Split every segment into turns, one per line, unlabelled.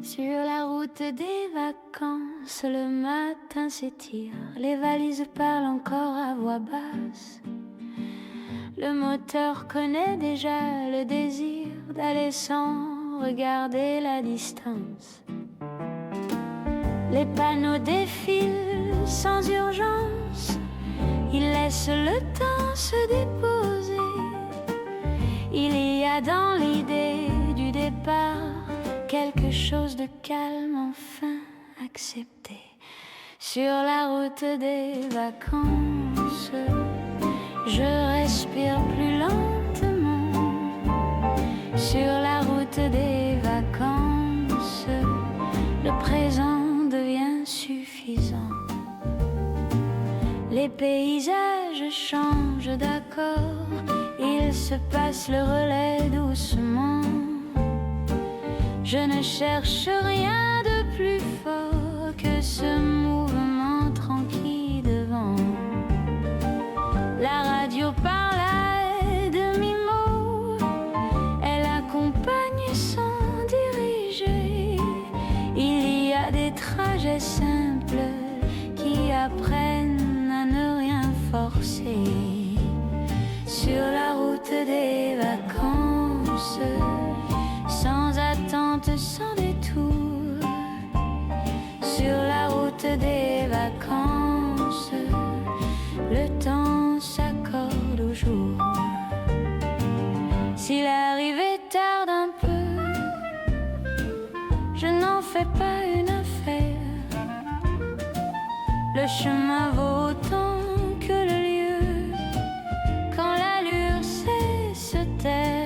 Sur la route des vacances, le matin s'étire, les valises parlent encore à voix basse. Le moteur connaît déjà le désir d'aller sans regarder la distance. Les panneaux défilent sans urgence, ils laissent le temps se déposer. Il y a dans l'idée du départ quelque chose de calme enfin accepté. Sur la route des vacances, je respire plus lentement. Sur la route des vacances, le présent devient suffisant. Les paysages changent d'accord, ils se passent le relais doucement. Je ne cherche rien de plus fort que ce mouvement tranquille devant. La radio parle à demi-mot, elle accompagne sans diriger. Il y a des trajets simples qui apprennent à ne rien forcer. Sur la route des vacances, sans attente, sans détour. Sur la route des vacances, le temps s'accorde au jour. Si l'arrivée tarde un peu, je n'en fais pas une affaire. Le chemin vaut autant que le lieu. Quand l'allure sait se taire,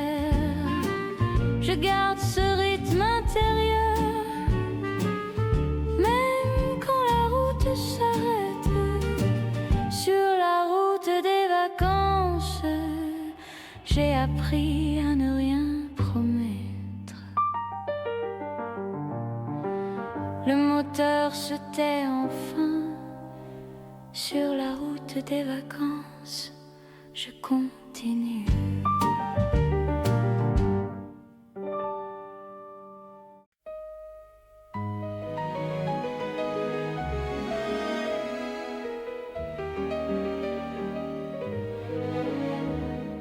je garde ce rythme intérieur. Même quand la route s'arrête, sur la route des vacances, j'ai appris à ne rien promettre. Le moteur se tait enfin. Sur la route des vacances, je continue.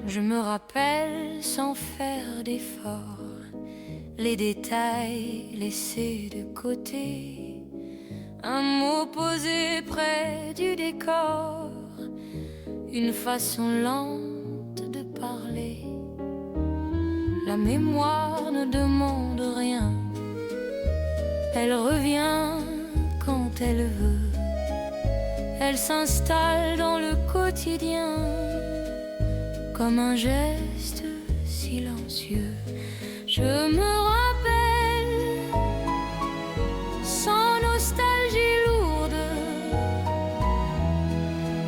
Je me rappelle sans faire d'effort les détails laissés de côté. Un mot posé près du décor, une façon lente de parler. La mémoire ne demande rien, elle revient quand elle veut. Elle s'installe dans le quotidien comme un geste silencieux. Je me rappelle sans nostalgie lourde.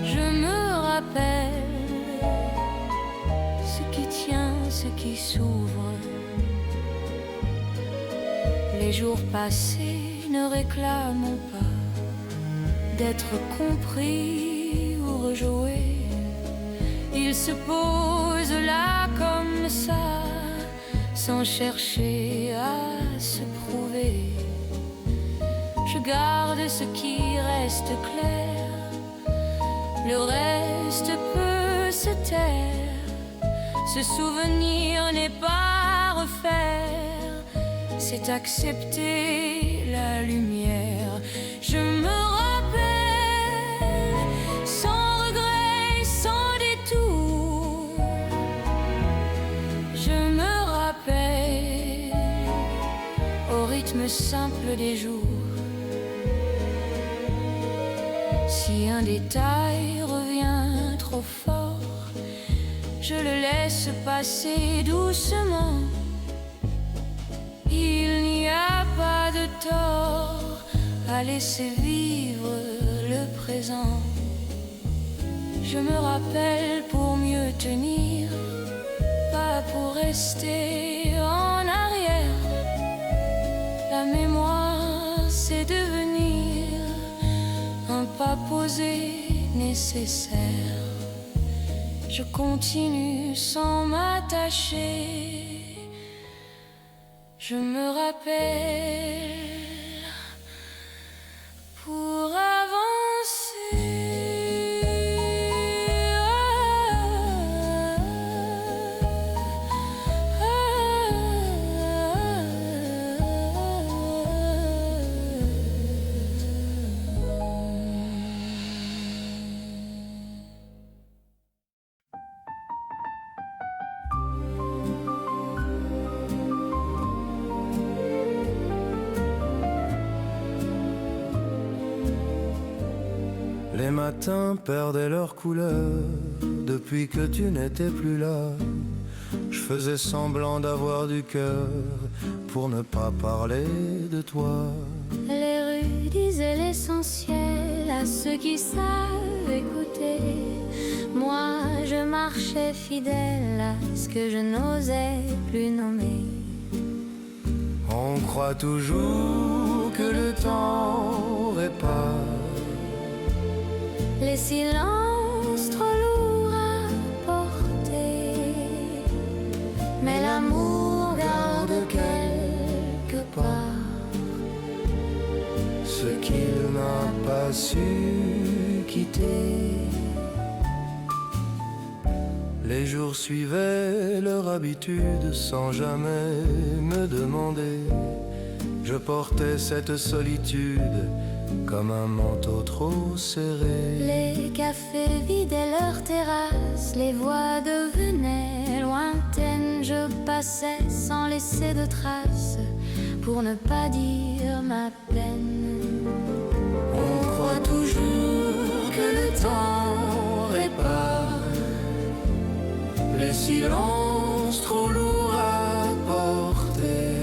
Je me rappelle ce qui tient, ce qui s'ouvre. Les jours passés ne réclament pas d'être compris ou rejoués. Ils se posent là comme ça, sans chercher à se prouver. Je garde ce qui reste clair, le reste peut se taire. Ce souvenir n'est pas à refaire, c'est accepter la lumière. Je me rappelle sans regret, sans détour. Je me rappelle au rythme simple des jours. Si un détail revient trop fort, je le laisse passer doucement. Il n'y a pas de tort à laisser vivre le présent. Je me rappelle pour mieux tenir, pas pour rester en arrière. La mémoire, c'est devenir un pas posé nécessaire. Je continue sans m'attacher. je me rappelle pour avancer.
Les matins perdaient leur couleur depuis que tu n'étais plus là. Je faisais semblant d'avoir du cœur pour ne pas parler de toi.
Les rues disaient l'essentiel à ceux qui savent écouter. Moi, je marchais fidèle à ce que je n'osais plus nommer.
On croit toujours que le temps répare
les silences trop lourds à porter, mais l'amour garde quelque part
ce qu'il n'a pas su quitter. Les jours suivaient leur habitude sans jamais me demander. Je portais cette solitude comme un manteau trop serré.
Les cafés vidaient leurs terrasses, les voix devenaient lointaines. Je passais sans laisser de traces pour ne pas dire ma peine.
On croit toujours que le temps répare les silences trop lourds à porter,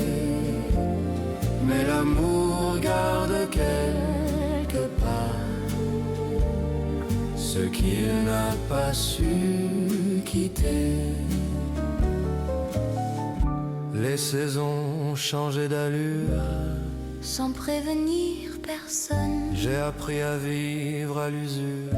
mais l'amour garde quelque part ce qu'il n'a pas su quitter. Les saisons ont changé d'allure
sans prévenir personne.
J'ai appris à vivre à l'usure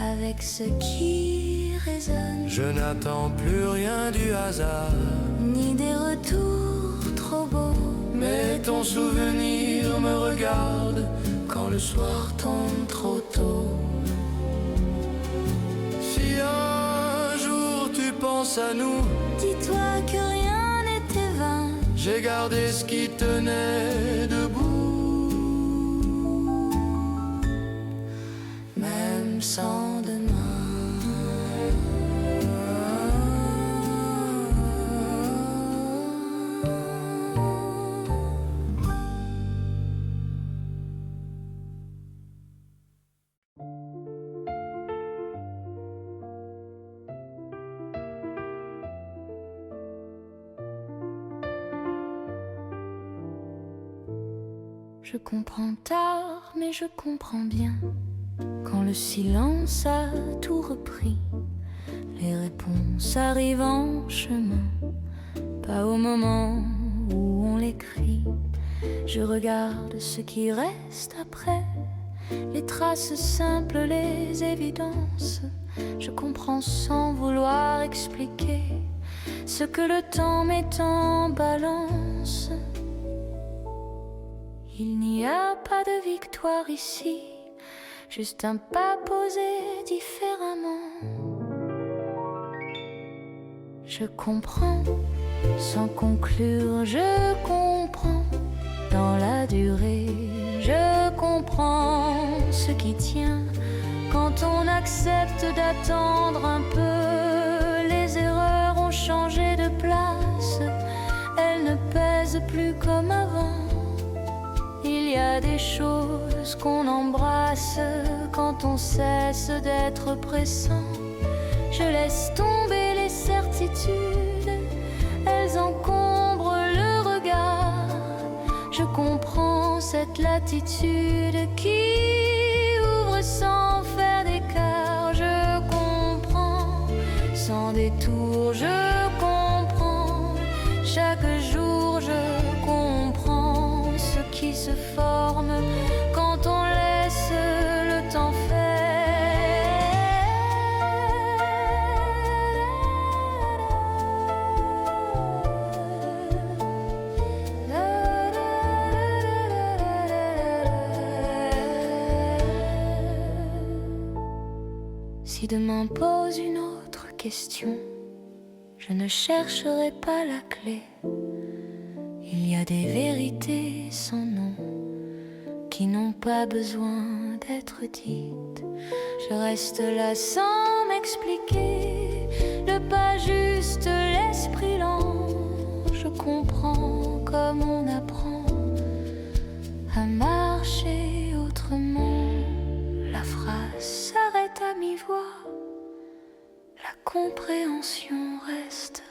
avec ce qui résonne.
Je n'attends plus rien du hasard,
ni des retours trop beaux,
mais ton souvenir me regarde quand le soir tombe trop tôt. Si un jour tu penses à nous,
dis-toi que rien n'était vain.
J'ai gardé ce qui tenait debout,
même sans demain. Je comprends tard, mais je comprends bien. Quand le silence a tout repris, les réponses arrivent en chemin, pas au moment où on les crie. Je regarde ce qui reste après, les traces simples, les évidences. Je comprends sans vouloir expliquer ce que le temps met en balance. Il n'y a pas de victoire ici, juste un pas posé différemment. Je comprends sans conclure, je comprends dans la durée. Je comprends ce qui tient quand on accepte d'attendre un peu. Les erreurs ont changé de place, elles ne pèsent plus comme avant. Il y a des choses qu'on embrasse quand on cesse d'être pressant. Je laisse tomber les certitudes, elles encombrent le regard. Je comprends cette latitude qui ouvre sans faire d'écart. Je comprends sans détour, je comprends chaque jour, je comprends ce qui se forme quand on laisse le temps faire. Si demain pose une autre question, je ne chercherai pas la clé. Il y a des vérités sans nom qui n'ont pas besoin d'être dites. Je reste là sans m'expliquer, le pas juste, l'esprit lent. Je comprends comme on apprend à marcher autrement. La phrase s'arrête à mi-voix, la compréhension reste.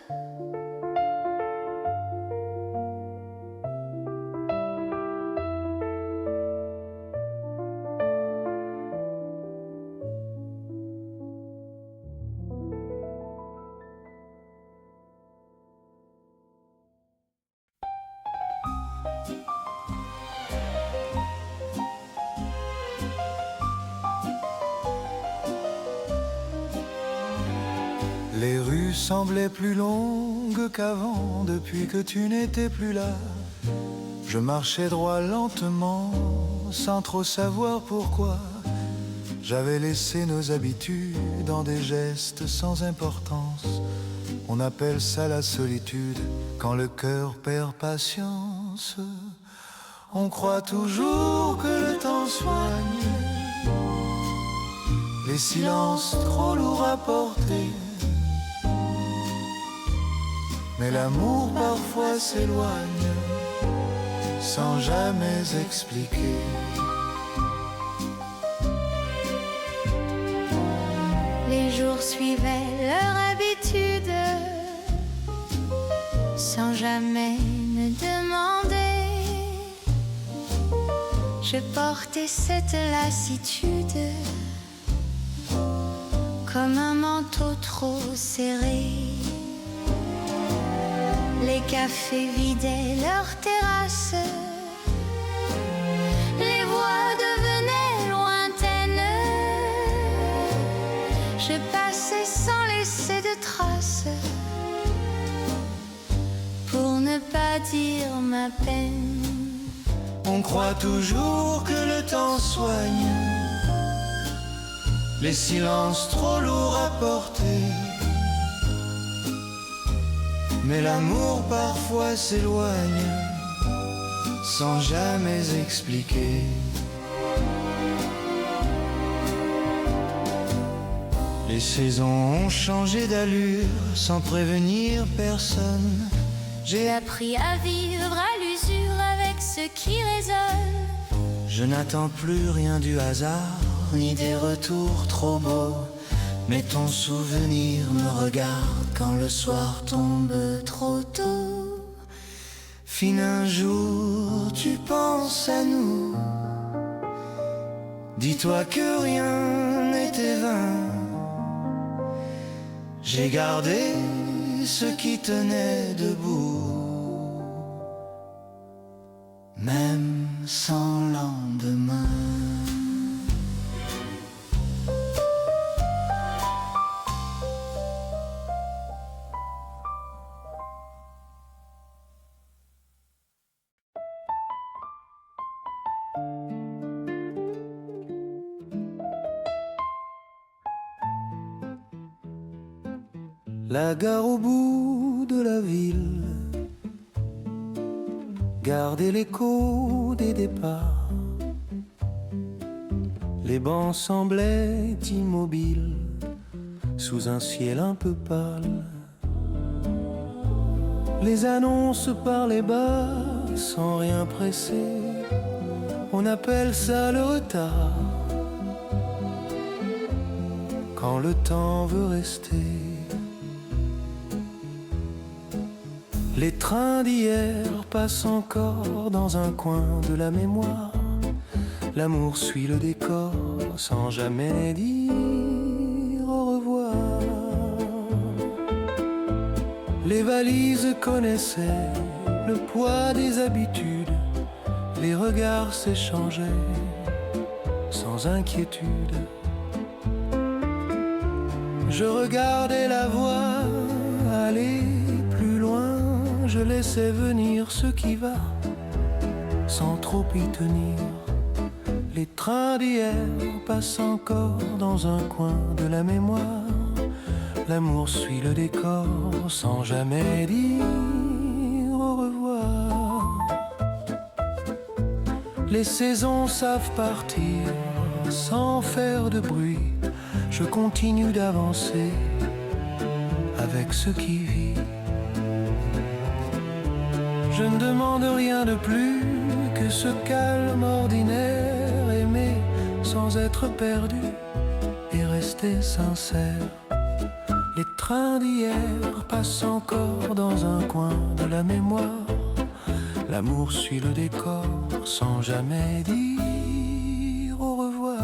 Les rues semblaient plus longues qu'avant, depuis que tu n'étais plus là. Je marchais droit lentement, sans trop savoir pourquoi. J'avais laissé nos habitudes dans des gestes sans importance. On appelle ça la solitude, quand le cœur perd patience. On croit toujours que le temps soigne les silences trop lourds à porter. Mais l'amour parfois s'éloigne sans jamais expliquer.
Les jours suivaient leur habitude sans jamais me demander. Je portais cette lassitude comme un manteau trop serré. Les cafés vidaient leurs terrasses, les voix devenaient lointaines. Je passais sans laisser de traces, pour ne pas dire ma peine.
On croit toujours que le temps soigne les silences trop lourds à porter. Mais l'amour parfois s'éloigne sans jamais expliquer. Les saisons ont changé d'allure sans prévenir personne.
J'ai appris à vivre à l'usure avec ce qui résonne.
Je n'attends plus rien du hasard, ni des retours trop beaux. Mais ton souvenir me regarde quand le soir tombe trop tôt. Fin un jour, tu penses à nous. Dis-toi que rien n'était vain. J'ai gardé ce qui tenait debout, même sans lendemain. La gare au bout de la ville gardait l'écho des départs. Les bancs semblaient immobiles sous un ciel un peu pâle. Les annonces parlaient bas sans rien presser. On appelle ça le retard quand le temps veut rester. Les trains d'hier passent encore dans un coin de la mémoire. L'amour suit le décor sans jamais dire au revoir. Les valises connaissaient le poids des habitudes. Les regards s'échangeaient sans inquiétude. Je regardais la voie aller plus loin. Je laissais venir ce qui va, sans trop y tenir. Les trains d'hier passent encore dans un coin de la mémoire. L'amour suit le décor sans jamais dire au revoir. Les saisons savent partir sans faire de bruit. Je continue d'avancer avec ce qui vit. Je ne demande rien de plus que ce calme ordinaire, aimer sans être perdu et rester sincère. Les trains d'hier passent encore dans un coin de la mémoire. L'amour suit le décor sans jamais dire au revoir.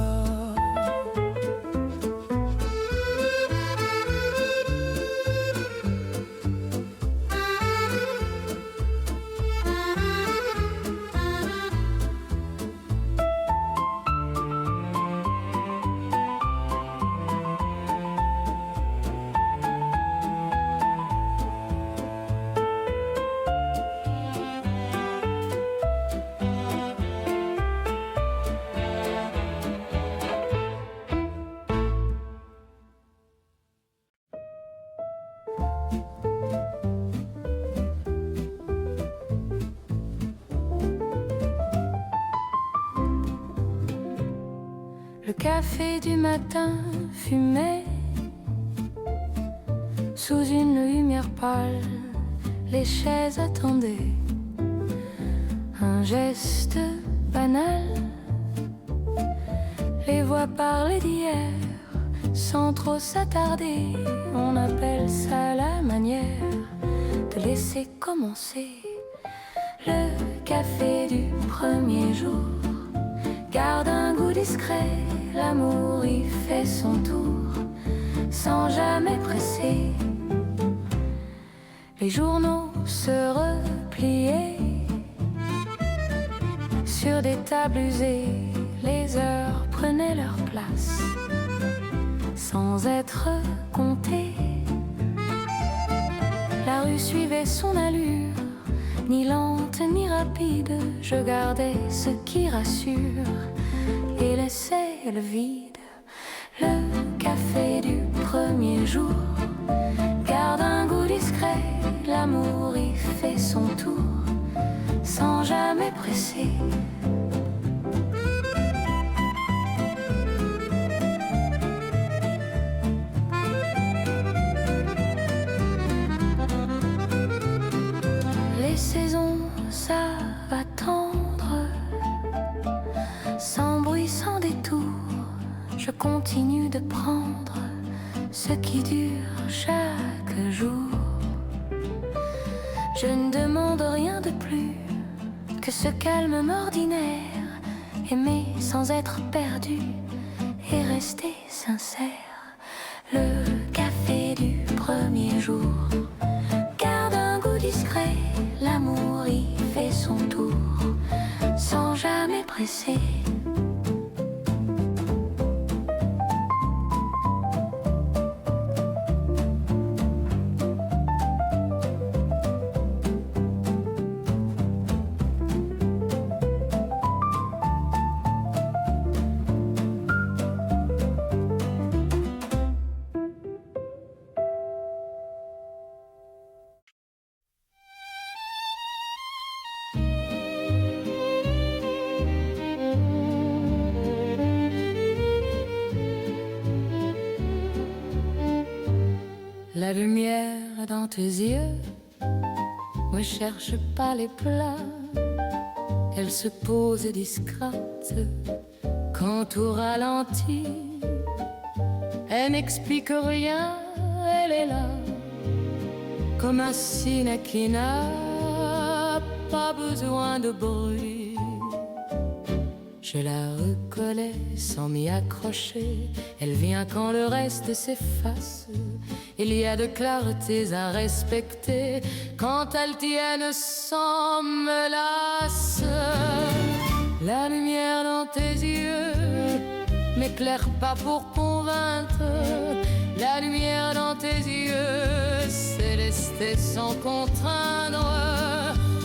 Le café du matin fumait sous une lumière pâle. Les chaises attendaient un geste banal. Les voix parlaient d'hier sans trop s'attarder. On appelle ça la manière de laisser commencer. Le café du premier jour garde un goût discret. L'amour y fait son tour sans jamais presser. Les journaux se repliaient sur des tables usées. Les heures prenaient leur place sans être comptées. La rue suivait son allure, ni lente ni rapide. Je gardais ce qui rassure et laissais le vide. Le café du premier jour garde un goût discret. L'amour y fait son tour sans jamais presser. Les saisons savent attendre, sans bruit, sans détour. Je continue de prendre ce qui dure chaque jour. Je ne demande rien de plus que ce calme ordinaire, aimer sans être perdu et rester sincère. Le café du premier jour garde un goût discret. L'amour y fait son tour sans jamais presser. La lumière dans tes yeux ne cherche pas les plats. Elle se pose discrète quand tout ralentit. Elle n'explique rien, elle est là comme un cygne qui n'a pas besoin de bruit. Je la reconnais sans m'y accrocher. Elle vient quand le reste s'efface. Il y a de clartés à respecter quand elles tiennent sans menace. La lumière dans tes yeux n'éclaire pas pour convaincre. La lumière dans tes yeux, c'est rester sans contraindre.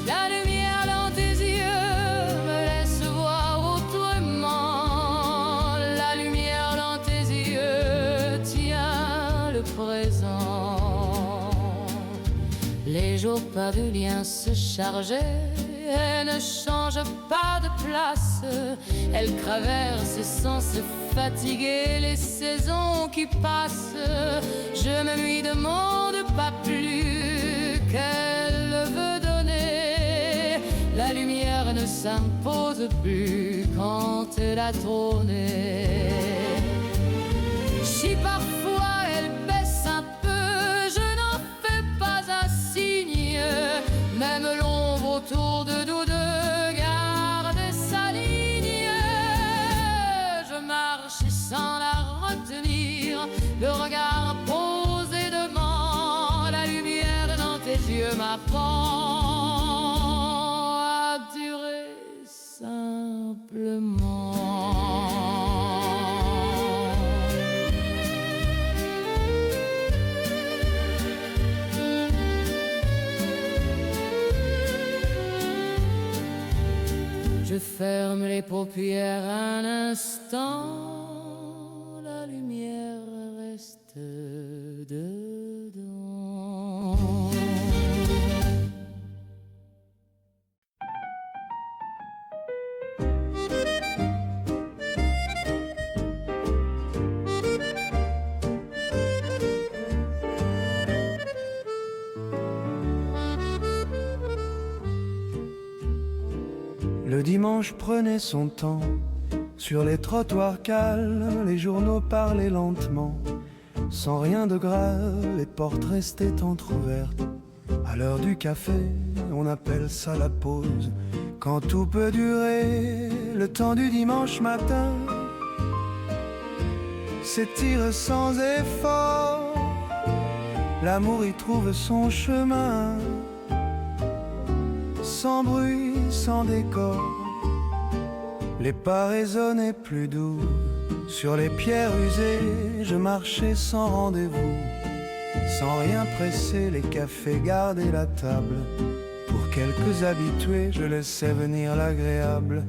La lumière dans tes yeux me laisse voir autrement. les jours pas du lien se charger. Elle ne change pas de place, elle traverse sans se fatiguer les saisons qui passent. Je me lui demande pas plus qu'elle veut donner. La lumière ne s'impose plus quand elle a tourné. Si parfois elle baisse un peu, je n'en fais pas un signe. Même l'ombre autour de nous deux garde sa ligne. Je marche sans la retenir, le regard posé devant. La lumière dans tes yeux m'apprend à durer simplement. Je ferme les paupières un instant, la lumière reste dedans.
Le dimanche prenait son temps, sur les trottoirs calmes, les journaux parlaient lentement. Sans rien de grave, les portes restaient entr'ouvertes. À l'heure du café, on appelle ça la pause. Quand tout peut durer, le temps du dimanche matin s'étire sans effort. L'amour y trouve son chemin, sans bruit, sans décor. Les pas résonnaient plus doux. Sur les pierres usées, je marchais sans rendez-vous. Sans rien presser, les cafés gardaient la table. Pour quelques habitués, je laissais venir l'agréable.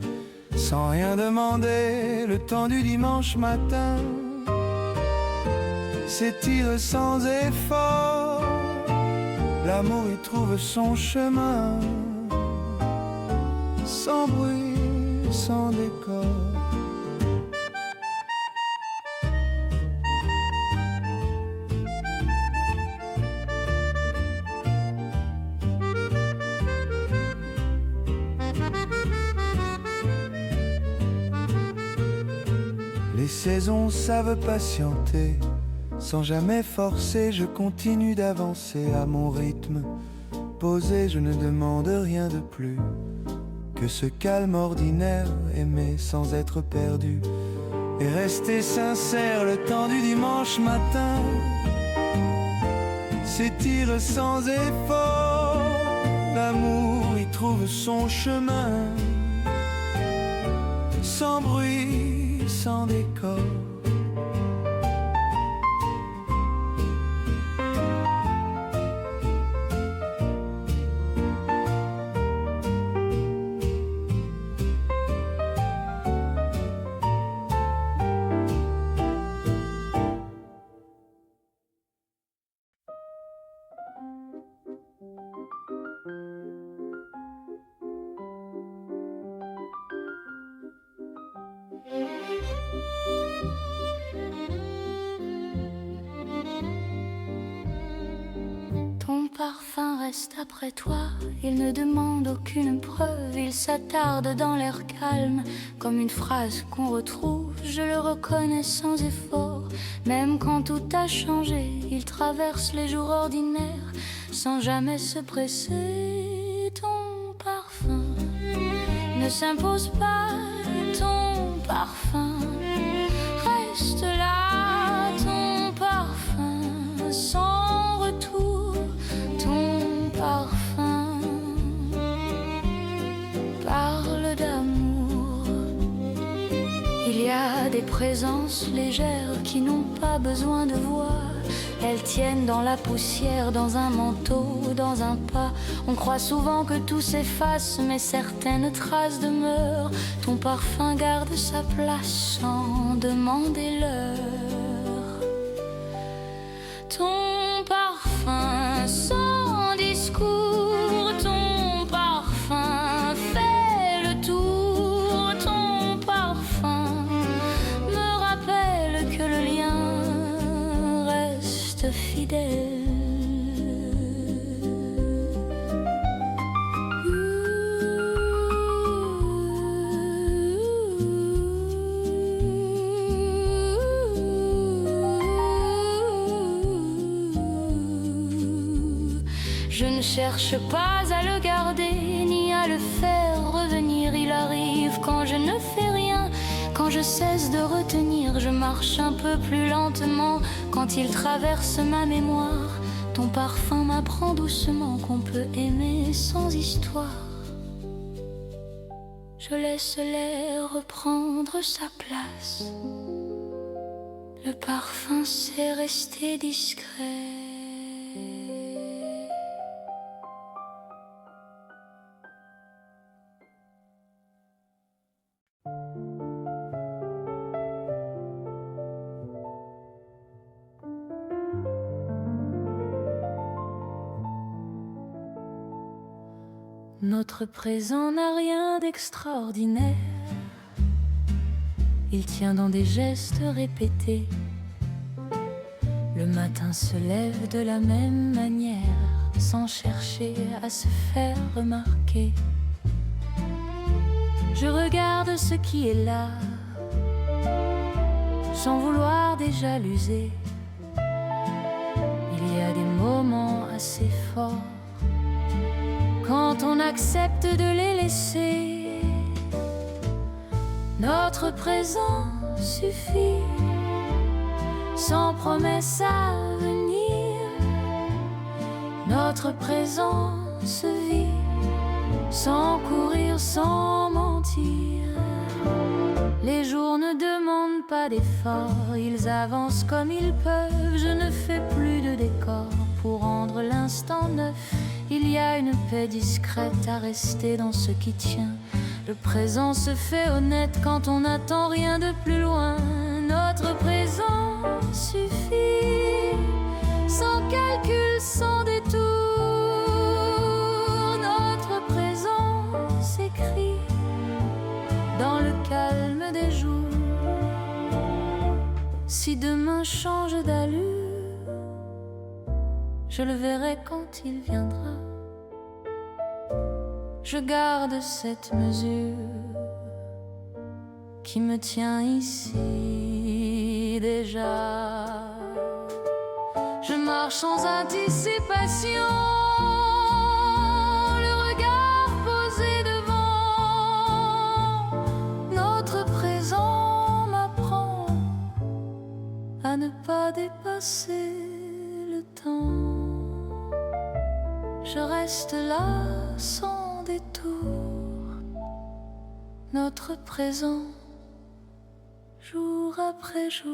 Sans rien demander, le temps du dimanche matin s'étire sans effort. L'amour y trouve son chemin, sans bruit, sans décor. Les saisons savent patienter, sans jamais forcer, je continue d'avancer à mon rythme. Posé, je ne demande rien de plus que ce calme ordinaire, aimer sans être perdu et rester sincère. Le temps du dimanche matin s'étire sans effort. L'amour y trouve son chemin, sans bruit, sans décor.
Ton parfum reste après toi, il ne demande aucune preuve, il s'attarde dans l'air calme, comme une phrase qu'on retrouve, je le reconnais sans effort. Même quand tout a changé, il traverse les jours ordinaires, sans jamais se presser. Ton parfum ne s'impose pas, ton parfum reste là, ton parfum sans retour, ton parfum parle d'amour. Il y a des présences légères qui n'ont pas besoin de voix. Elles tiennent dans la poussière, dans un manteau, dans un pas. On croit souvent que tout s'efface, mais certaines traces demeurent. Ton parfum garde sa place sans demander l'heure. Ton parfum sans discours reste fidèle. Je ne cherche pas à le garder, ni à le faire revenir. Il arrive quand je ne fais rien, quand je cesse de retenir. Je marche un peu plus lentement quand il traverse ma mémoire. Ton parfum m'apprend doucement qu'on peut aimer sans histoire. Je laisse l'air reprendre sa place. Le parfum sait rester discret. Notre présent n'a rien d'extraordinaire. Il tient dans des gestes répétés. Le matin se lève de la même manière, sans chercher à se faire remarquer. Je regarde ce qui est là, sans vouloir déjà l'user. Il y a des moments assez forts quand on accepte de les laisser. Notre présent suffit, sans promesse à venir. Notre présent se vit, sans courir, sans mentir. Les jours ne demandent pas d'effort, ils avancent comme ils peuvent. Je ne fais plus de décor pour rendre l'instant neuf. Il y a une paix discrète à rester dans ce qui tient. Le présent se fait honnête quand on n'attend rien de plus loin. Notre présent suffit, sans calcul, sans détour. Notre présent s'écrit dans le calme des jours. Si demain change d'allure, je le verrai quand il viendra. Je garde cette mesure qui me tient ici déjà. Je marche sans anticipation, le regard posé devant. Notre présent m'apprend à ne pas dépasser le temps. Je reste là sans détour. Notre présent, jour après jour.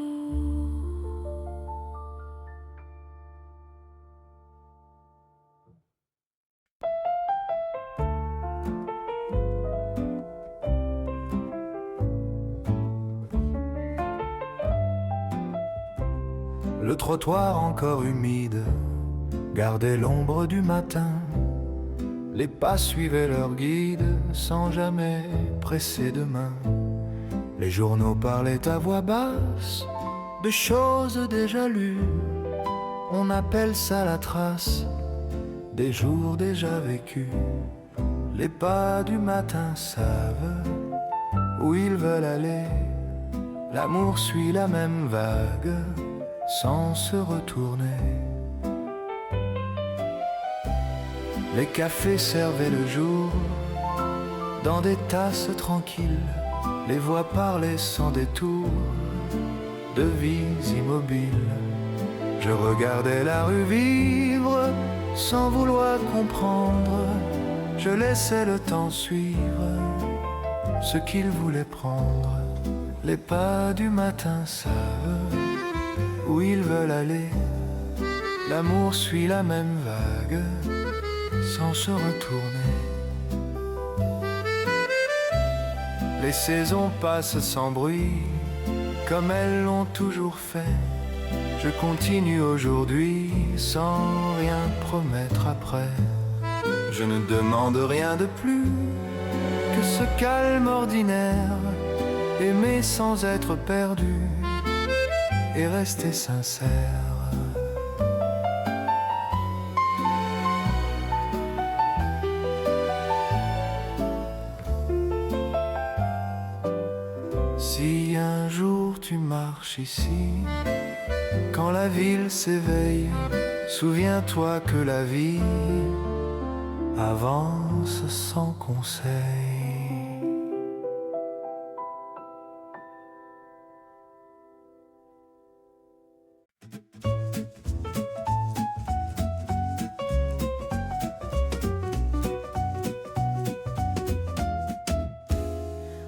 Le trottoir encore humide gardait l'ombre du matin. Les pas suivaient leur guide sans jamais presser de main. Les journaux parlaient à voix basse de choses déjà lues. On appelle ça la trace des jours déjà vécus. Les pas du matin savent où ils veulent aller. L'amour suit la même vague sans se retourner. Les cafés servaient le jour dans des tasses tranquilles. Les voix parlaient sans détour de vies immobiles. Je regardais la rue vivre sans vouloir comprendre. Je laissais le temps suivre ce qu'il voulait prendre. Les pas du matin savent où ils veulent aller. L'amour suit la même vague sans se retourner. Les saisons passent sans bruit, comme elles l'ont toujours fait. Je continue aujourd'hui sans rien promettre après. Je ne demande rien de plus que ce calme ordinaire. Aimer sans être perdu et rester sincère. marche ici. Quand la ville s'éveille, souviens-toi que la vie avance sans conseil.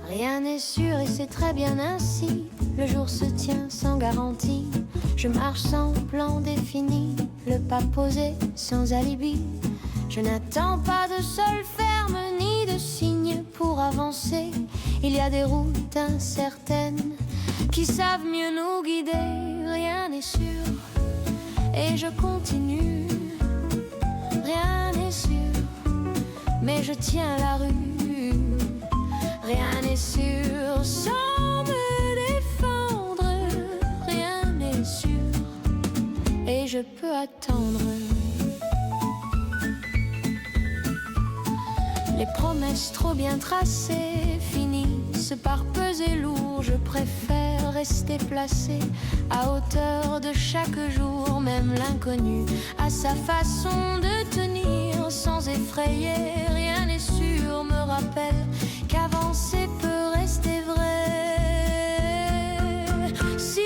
Rien n'est sûr et c'est très bien ainsi. Le jour se tient sans garantie. Je marche sans plan défini, le pas posé sans alibi. Je n'attends pas de sol ferme ni de signe pour avancer. Il y a des routes incertaines qui savent mieux nous guider. Rien n'est sûr et je continue. Rien n'est sûr, mais je tiens la rue. Rien n'est sûr sans me défendre. Rien n'est sûr et je peux attendre. Les promesses trop bien tracées finissent par peser lourd. Je préfère rester placé à hauteur de chaque jour. Même l'inconnu a sa façon de tenir sans effrayer. Rien n'est sûr, me rappelle qu'avancer peut rester vrai. Si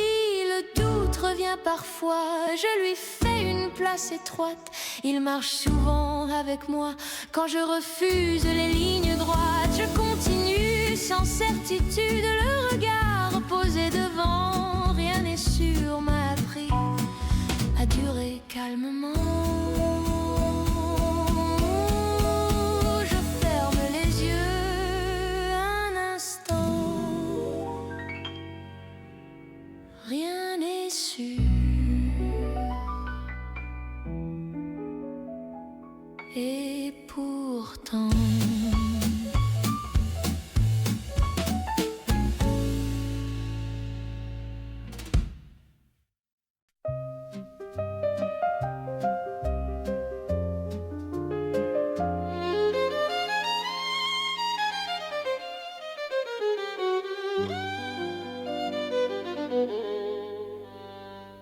le doute revient parfois, je lui fais une place étroite. Il marche souvent avec moi quand je refuse les lignes droites. Je continue sans certitude, le regard posé devant. Rien n'est sûr, m'a appris à durer calmement. Je ferme les yeux un instant. Rien n'est sûr. Et pourtant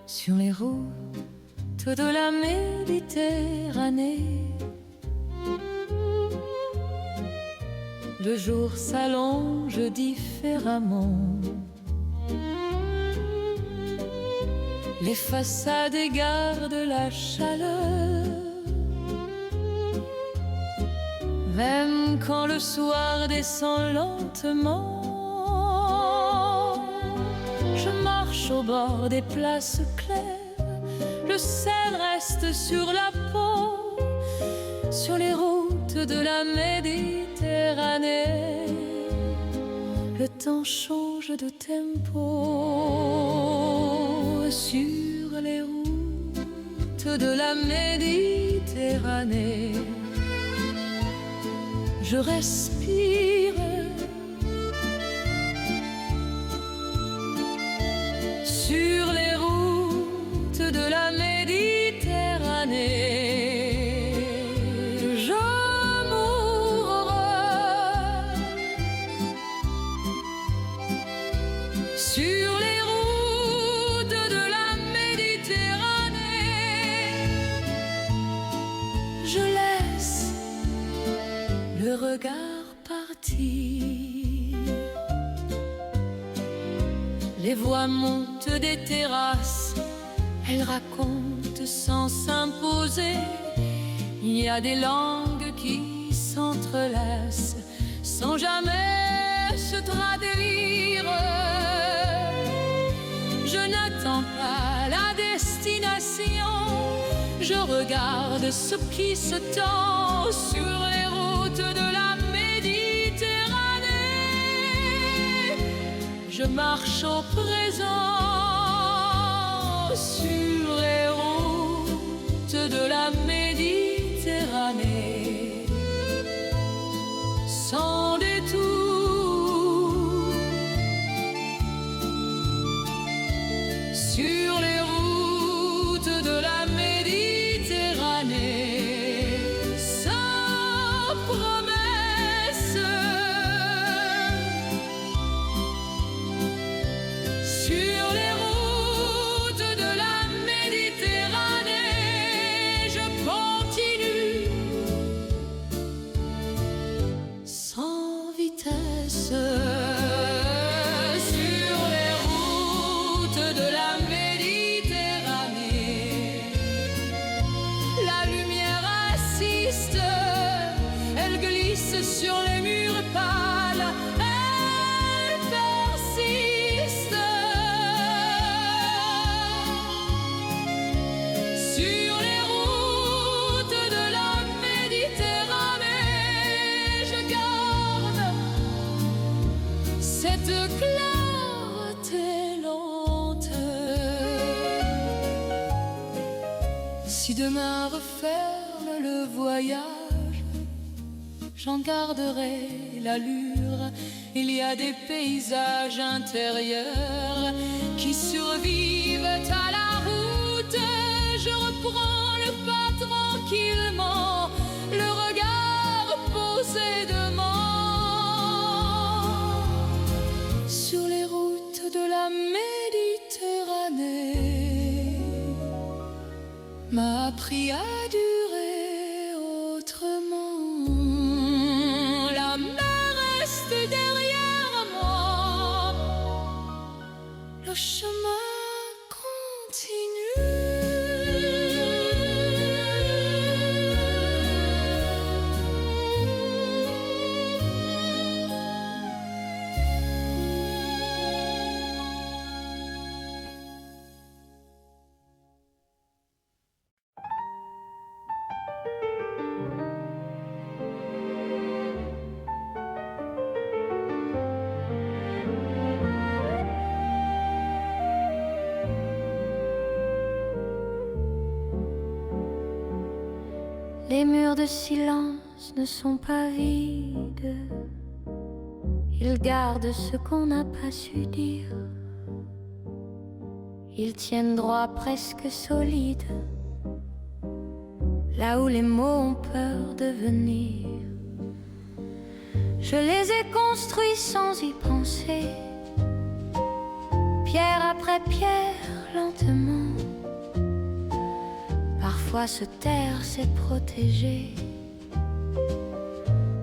sur les routes de la Méditerranée, le jour s'allonge différemment. Les façades gardent la chaleur, même quand le soir descend lentement. Je marche au bord des places claires, le sel reste sur la peau. Sur les routes de la Méditerranée, le temps change de tempo. Sur les routes de la Méditerranée, je respire. Sur les routes de la Méditerranée, sur les routes de la Méditerranée, je laisse le regard partir. Les voix montent des terrasses, elles racontent sans s'imposer. Il y a des langues qui s'entrelacent sans jamais se traduire. Je n'attends pas la destination, je regarde ce qui se tend sur les routes de la Méditerranée. Je marche au présent sur les routes de la Méditerranée, sans détour. Sur les routes de la Méditerranée, sans promesse. Sur les routes sur les murs pâles, elle persiste. Sur les routes de la Méditerranée, je garde cette clarté lente. Si demain referme le voyage, j'en garderai l'allure. Il y a des paysages intérieurs qui survivent à la route. Je reprends le pas tranquillement, le regard posé devant. Sur les routes de la Méditerranée, m'a appris à durer autrement. La mer reste derrière moi, le chemin continue. Les murs de silence ne sont pas vides. Ils gardent ce qu'on n'a pas su dire. Ils tiennent droit presque solides, là où les mots ont peur de venir. Je les ai construits sans y penser, pierre après pierre, lentement. Parfois se taire, c'est protéger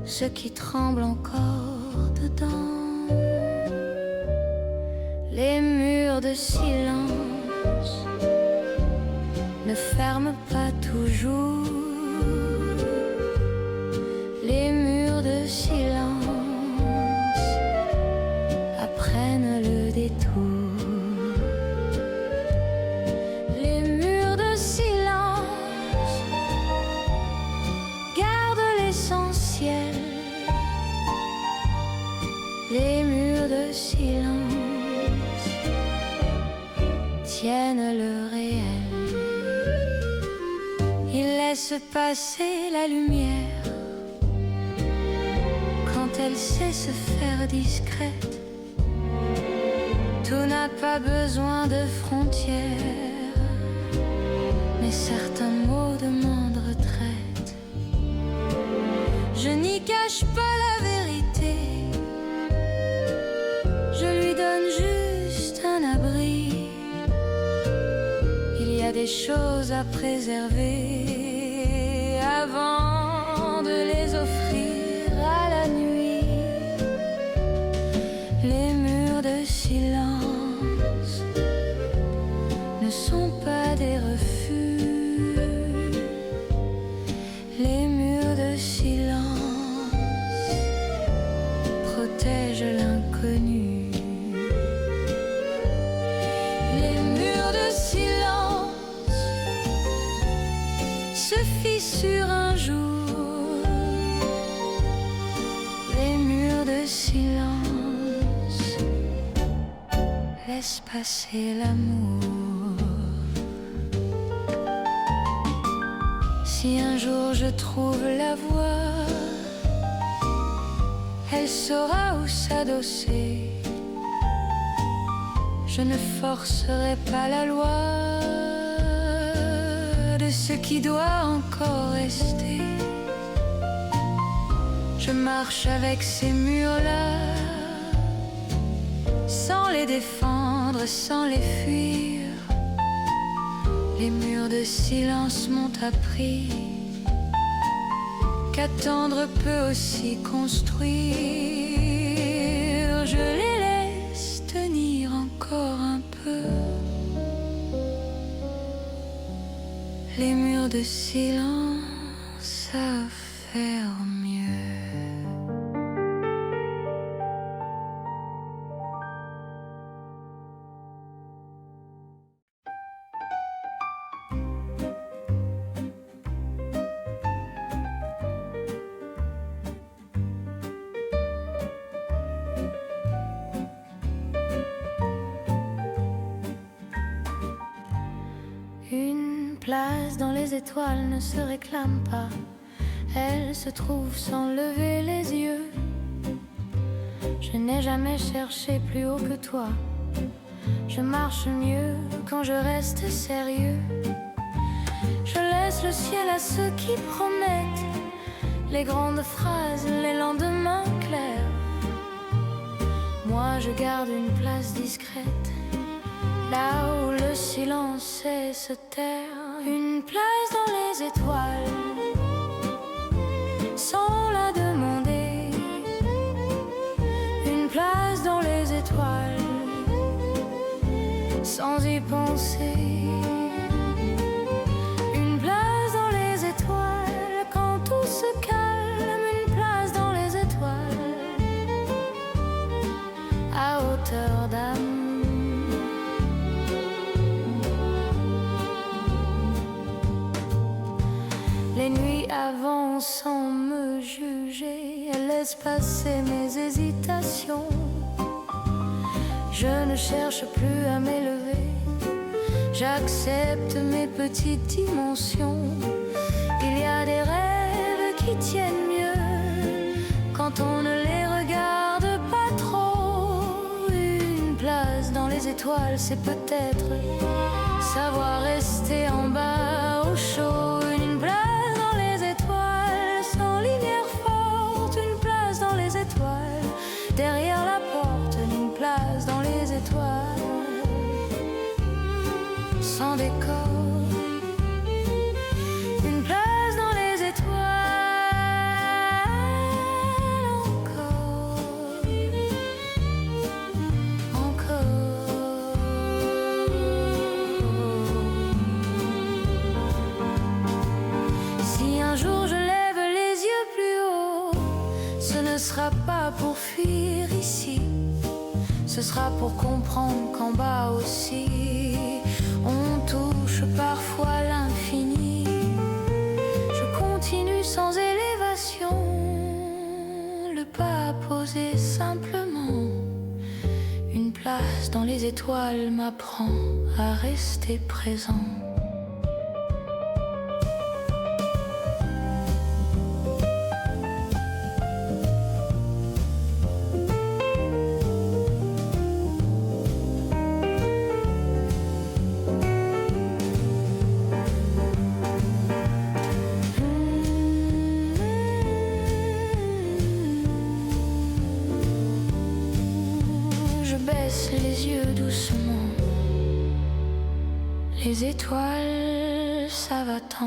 ce qui tremble encore dedans. Les murs de silence ne ferment pas toujours. Les murs de silence apprennent le détour. Les murs de silence tiennent le réel. Ils laissent passer la lumière quand elle sait se faire discrète. Tout n'a pas besoin de frontières, mais certains mots demandent retraite. Je n'y cache pas la vérité, je lui donne juste un abri. Il y a des choses à préserver avant de les offrir à la nuit. Les murs de silence ne sont pas des refus. Les murs de silence protègent l'inconnu. Se fissure un jour, les murs de silence laissent passer l'amour. Si un jour je trouve la voie, elle saura où s'adosser. Je ne forcerai pas la loi de ce qui doit encore rester. Je marche avec ces murs-là, sans les défendre, sans les fuir. Les murs de silence m'ont appris qu'attendre peut aussi construire. Je les laisse tenir encore un peu. Les murs de silence savent faire mieux. place dans les étoiles ne se réclame pas, elle se trouve sans lever les yeux. Je n'ai jamais cherché plus haut que toi, je marche mieux quand je reste sérieux. Je laisse le ciel à ceux qui promettent les grandes phrases, les lendemains clairs. Moi je garde une place discrète, là où le silence sait se taire. Une place dans les étoiles, sans la demander. Une place dans les étoiles, sans y penser. Une place dans les étoiles, quand tout se calme. Une place dans les étoiles, à hauteur d'âme. Les nuits avancent sans me juger, elles laissent passer mes hésitations. Je ne cherche plus à m'élever, j'accepte mes petites dimensions. Il y a des rêves qui tiennent mieux quand on ne les regarde pas trop. Une place dans les étoiles, c'est peut-être savoir rester en bas au chaud. Une place dans les étoiles, sans lumière forte. Une place dans les étoiles, derrière la porte. Une place dans les étoiles, sans décor. Une place dans les étoiles, encore. Si un jour je lève les yeux plus haut, ce ne sera pas pour fuir ici, ce sera pour comprendre qu'en bas aussi on touche parfois l'infini. Je continue sans élévation, le pas posé simplement. Une place dans les étoiles m'apprend à rester présent. Baisse les yeux doucement, les étoiles, ça va tant.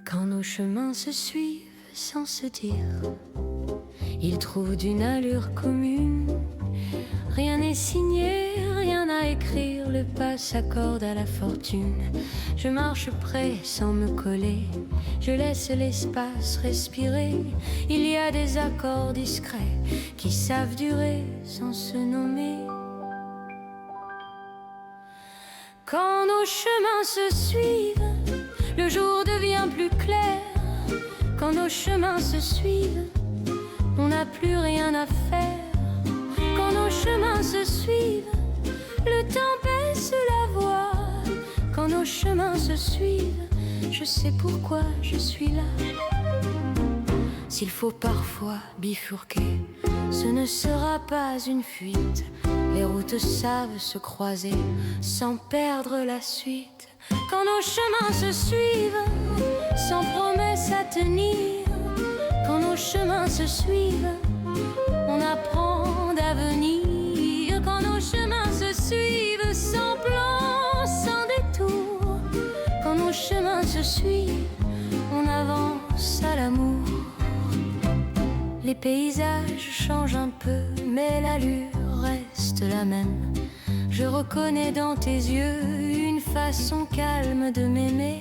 Quand nos chemins se suivent sans se dire, ils trouvent d'une allure commune. Rien n'est signé, rien à écrire, le pas s'accorde à la fortune. Je marche près sans me coller, je laisse l'espace respirer. Il y a des accords discrets qui savent durer sans se nommer. Quand nos chemins se suivent, le jour devient plus clair. Quand nos chemins se suivent, on n'a plus rien à faire. Quand nos chemins se suivent, le temps baisse la voix. Quand nos chemins se suivent, je sais pourquoi je suis là. S'il faut parfois bifurquer, ce ne sera pas une fuite. Les routes savent se croiser sans perdre la suite. Quand nos chemins se suivent, sans promesse à tenir. Quand nos chemins se suivent, on apprend d'avenir. Quand nos chemins se suivent, sans plan, sans détour. Quand nos chemins se suivent, on avance à l'amour. Les paysages changent un peu, mais l'allure reste la même. Je reconnais dans tes yeux une façon calme de m'aimer.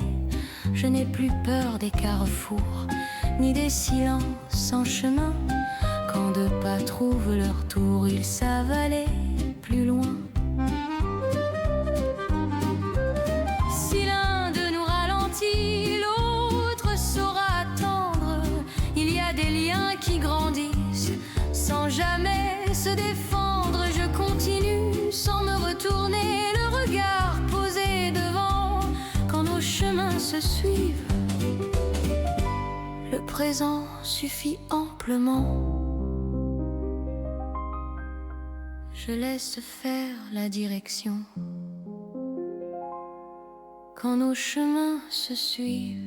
Je n'ai plus peur des carrefours, ni des silences en chemin. Quand deux pas trouvent leur tour, ils savent aller plus loin. Si l'un de nous ralentit, l'autre saura attendre. Il y a des liens qui grandissent sans jamais se défendre. Je continue sans me retourner, le regard posé devant. Quand nos chemins se suivent, le présent suffit amplement. Je laisse faire la direction. Quand nos chemins se suivent,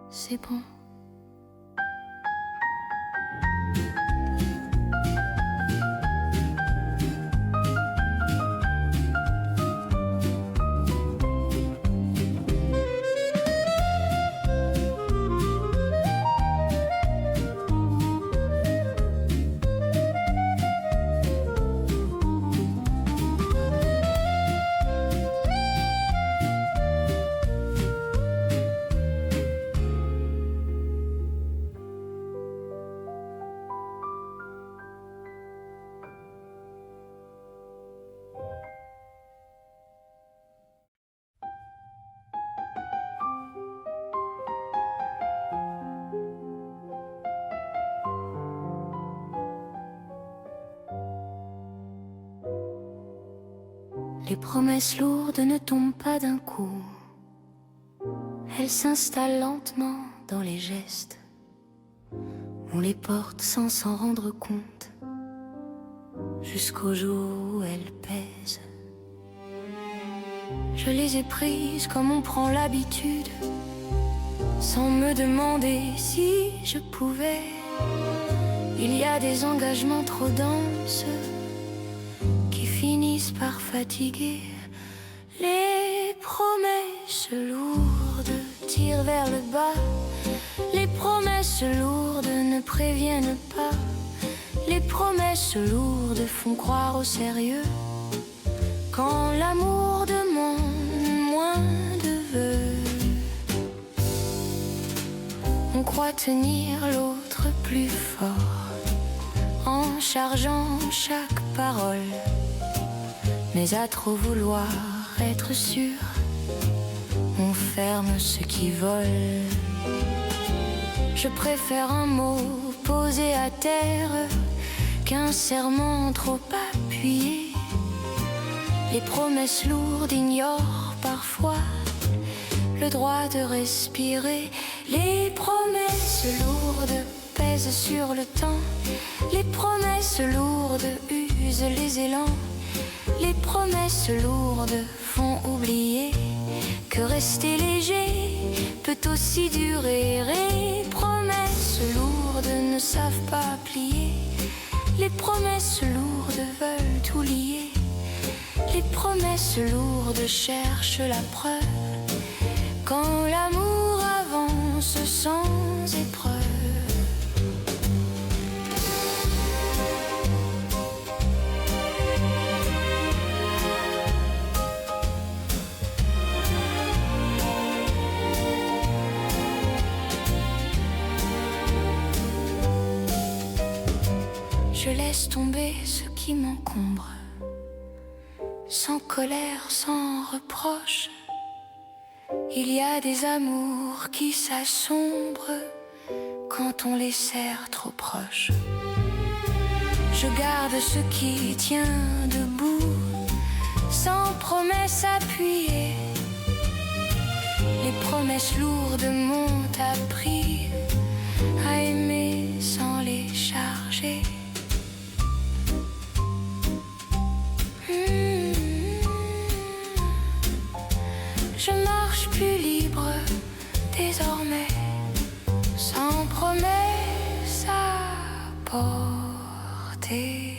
c'est bon. Les promesses lourdes ne tombent pas d'un coup. Elles s'installent lentement dans les gestes. On les porte sans s'en rendre compte, jusqu'au jour où elles pèsent. Je les ai prises comme on prend l'habitude, sans me demander si je pouvais. Il y a des engagements trop denses qui finissent par fatiguer. Les promesses lourdes tirent vers le bas. Les promesses lourdes ne préviennent pas. Les promesses lourdes font croire au sérieux. Quand l'amour demande moins de vœux, on croit tenir l'autre plus fort en chargeant chaque parole. Mais à trop vouloir être sûr, on ferme ceux qui volent. Je préfère un mot posé à terre qu'un serment trop appuyé. Les promesses lourdes ignorent parfois le droit de respirer. Les promesses lourdes pèsent sur le temps. Les promesses lourdes usent les élans. Les promesses lourdes font oublier que rester léger peut aussi durer. Les promesses lourdes ne savent pas plier. Les promesses lourdes veulent tout lier. Les promesses lourdes cherchent la preuve quand l'amour avance sans épreuve. Je laisse tomber ce qui m'encombre, sans colère, sans reproche. Il y a des amours qui s'assombrent quand on les serre trop proches. Je garde ce qui tient debout, sans promesse appuyée. Les promesses lourdes m'ont appris à aimer sans les charger. Je marche plus libre désormais, sans promesse à porter.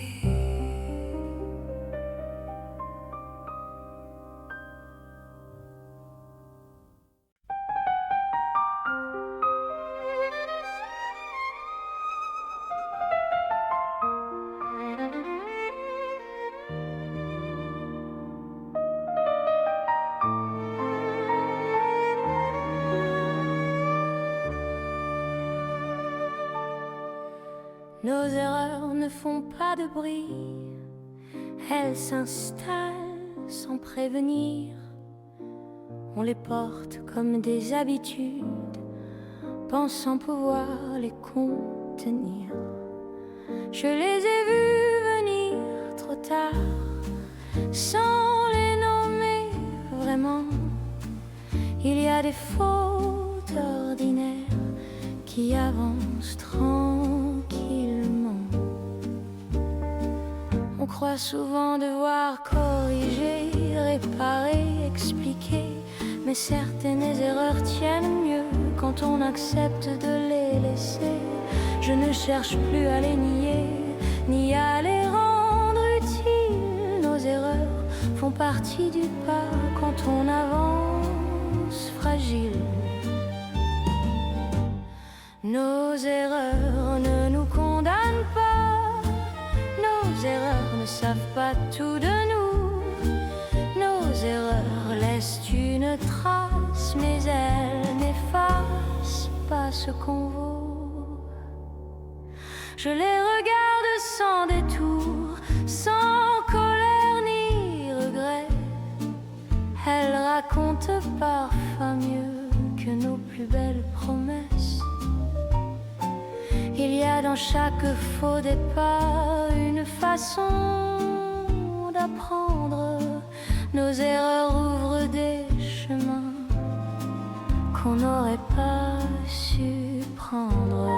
Nos erreurs ne font pas de bruit, elles s'installent sans prévenir. On les porte comme des habitudes, pensant pouvoir les contenir. Je les ai vus venir trop tard, sans les nommer vraiment. Il y a des fautes ordinaires qui avancent tranquillement. On croit souvent devoir corriger, réparer, expliquer, mais certaines erreurs tiennent mieux quand on accepte de les laisser. Je ne cherche plus à les nier, ni à les rendre utiles. Nos erreurs font partie du pas quand on avance fragile. Nos erreurs ne nous condamnent pas, nos erreurs ne savent pas tout de nous. Nos erreurs laissent une trace, mais elles n'effacent pas ce qu'on vaut. Je les regarde sans détour, sans colère ni regret. Elles racontent parfois mieux que nos plus belles promesses. Il y a dans chaque faux départ une façon d'apprendre. Nos erreurs ouvrent des chemins qu'on n'aurait pas su prendre.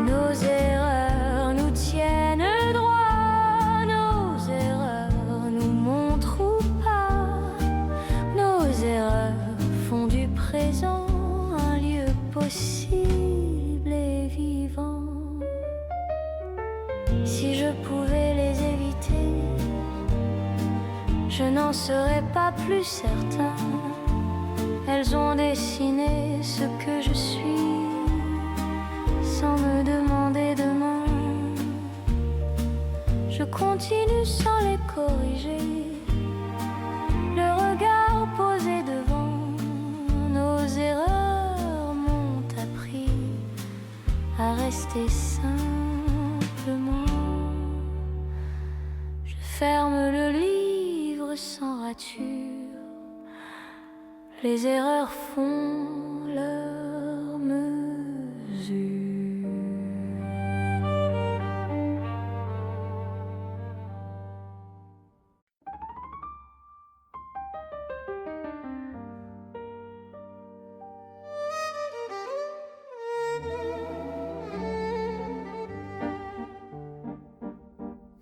Nos erreurs nous tiennent droit, nos erreurs nous montrent où pas. Nos erreurs font du présent un lieu possible et vivant. Si je pouvais les éviter, je n'en serais pas plus certain. Elles ont dessiné ce que je suis, sans me demander demain. Je continue sans les corriger, le regard posé devant. Nos erreurs m'ont appris à rester simplement. Je ferme le livre sans rature, les erreurs font leur mesure.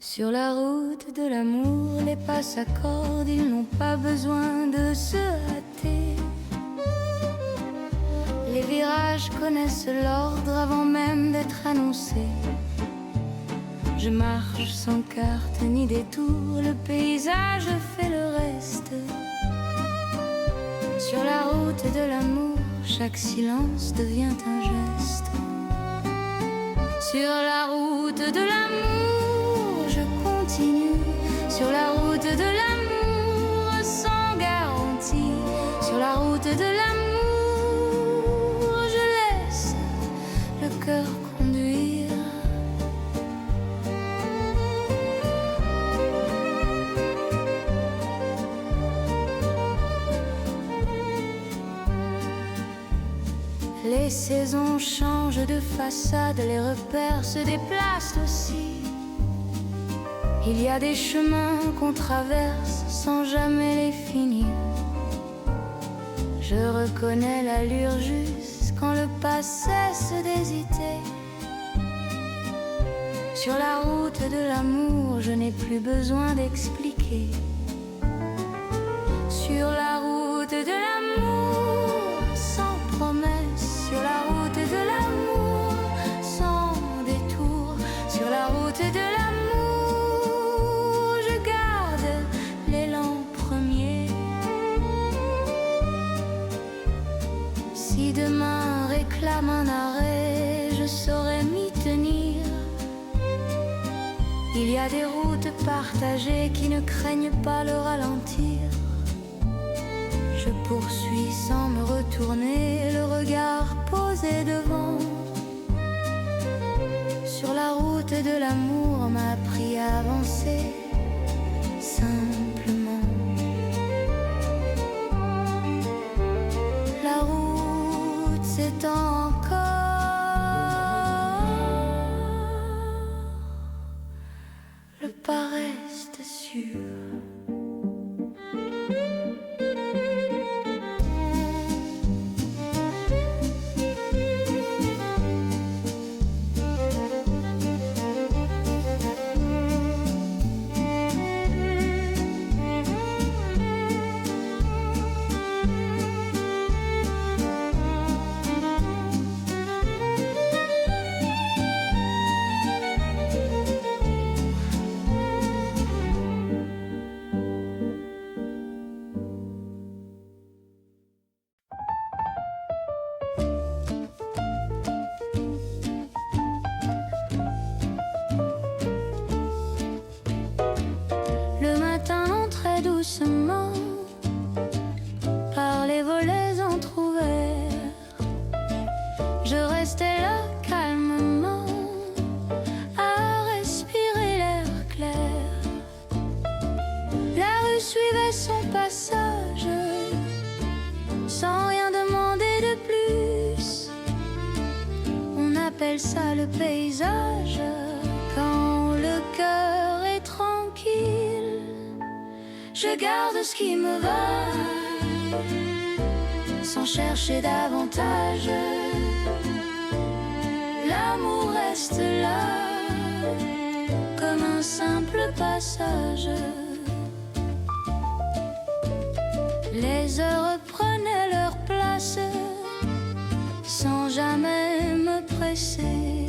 Sur la route de l'amour, les pas s'accordent, ils n'ont pas besoin de se hâter. Les virages connaissent l'ordre avant même d'être annoncés. Je marche sans carte ni détour, le paysage fait le reste. Sur la route de l'amour, chaque silence devient un geste. Sur la route de l'amour, je continue. Sur la route de l'amour, sans garantie. Sur la route de l'amour, je laisse le cœur conduire. Les saisons changent de façade, les repères se déplacent aussi. Il y a des chemins qu'on traverse sans jamais les finir. Je reconnais l'allure juste quand le pas cesse d'hésiter. Sur la route de l'amour, je n'ai plus besoin d'expliquer. Sur la route de l'amour, sans promesse. Sur la route de l'amour, sans détour. Sur la route de l'amour, je garde l'élan premier. Si demain réclame un arrêt, je saurais m'y tenir. Il y a des routes partagées qui ne craignent pas le ralentir. Je poursuis sans me retourner, le regard posé devant. route de l'amour m'a appris à avancer simplement. La route s'étend encore, le pas reste sûr. Doucement par les volets entr'ouverts, je restais là calmement à respirer l'air clair. La rue suivait son passage sans rien demander de plus. On appelle ça le paysage quand le cœur est tranquille. Je garde ce qui me va, sans chercher davantage. L'amour reste là, comme un simple passage. Les heures prenaient leur place, sans jamais me presser.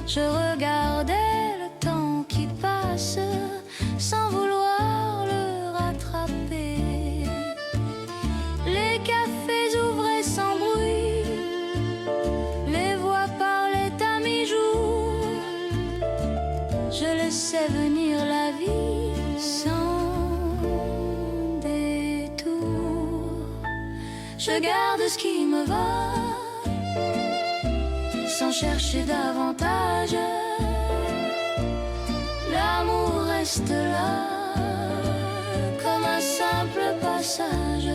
Je regardais le temps qui passe, sans vouloir le rattraper. Les cafés ouvraient sans bruit, les voix parlaient à mi-jour. Je laissais venir la vie sans détour. Je garde ce qui me va, sans chercher davantage. L'amour reste là, comme un simple passage.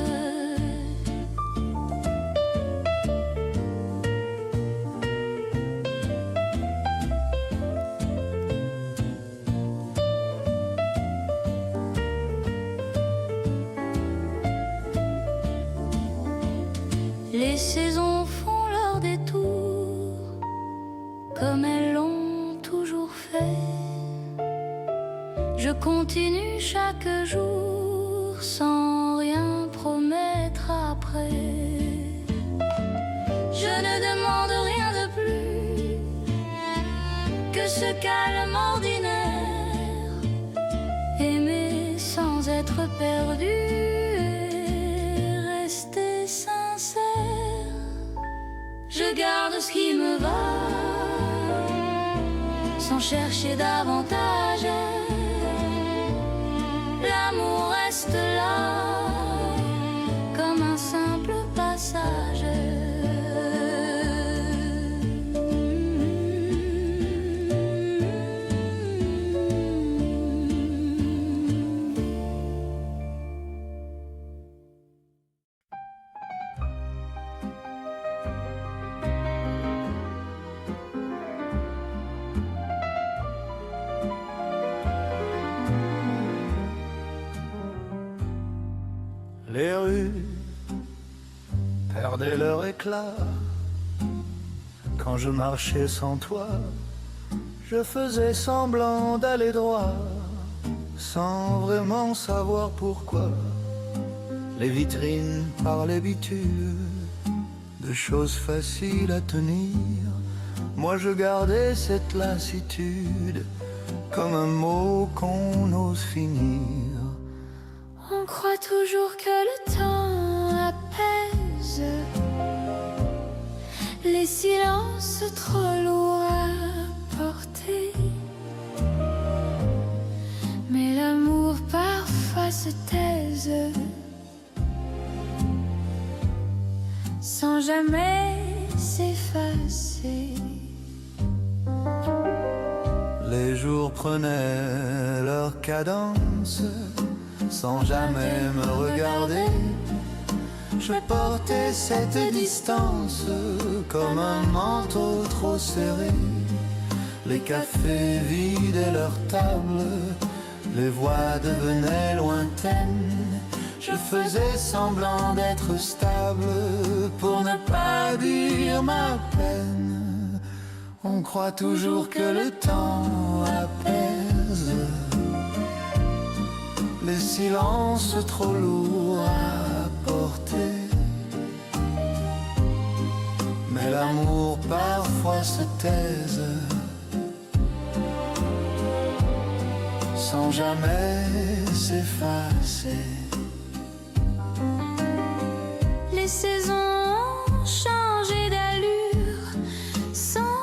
Les saisons font leur détour, comme elles l'ont toujours fait. Je continue chaque jour, sans rien promettre après. Je ne demande rien de plus que ce calme ordinaire. Aimer sans être perdu, rester sincère. Je garde ce qui me va, sans chercher davantage. L'amour reste là, comme un simple passage.
Les rues perdaient leur éclat. Quand je marchais sans toi, je faisais semblant d'aller droit, sans vraiment savoir pourquoi. Les vitrines parlaient bitume, de choses faciles à tenir. Moi je gardais cette lassitude, comme un mot qu'on ose finir.
On croit toujours que le temps apaise les silences trop lourds à porter. Mais l'amour parfois se taise, sans jamais s'effacer.
Les jours prenaient leur cadence sans jamais me regarder. Je portais cette distance comme un manteau trop serré. Les cafés vidaient leurs tables, les voix devenaient lointaines. Je faisais semblant d'être stable pour ne pas dire ma peine. On croit toujours que le temps apaise les silences trop lourds à porter. Mais l'amour parfois se taise sans jamais s'effacer.
Les saisons ont changé d'allure sans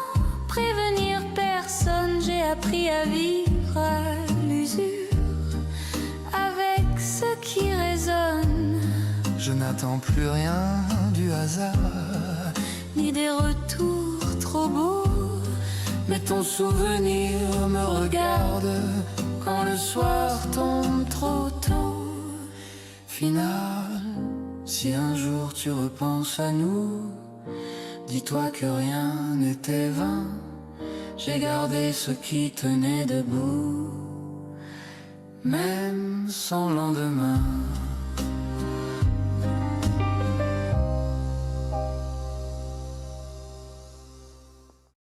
prévenir personne. J'ai appris à vivre à l'usure avec ce qui résonne.
Je n'attends plus rien du hasard,
ni des retours trop beaux.
mais ton souvenir me regarde quand le soir tombe trop tôt. Final, si un jour tu repenses à nous, dis-toi que rien n'était vain. J'ai gardé ce qui tenait debout, même sans lendemain.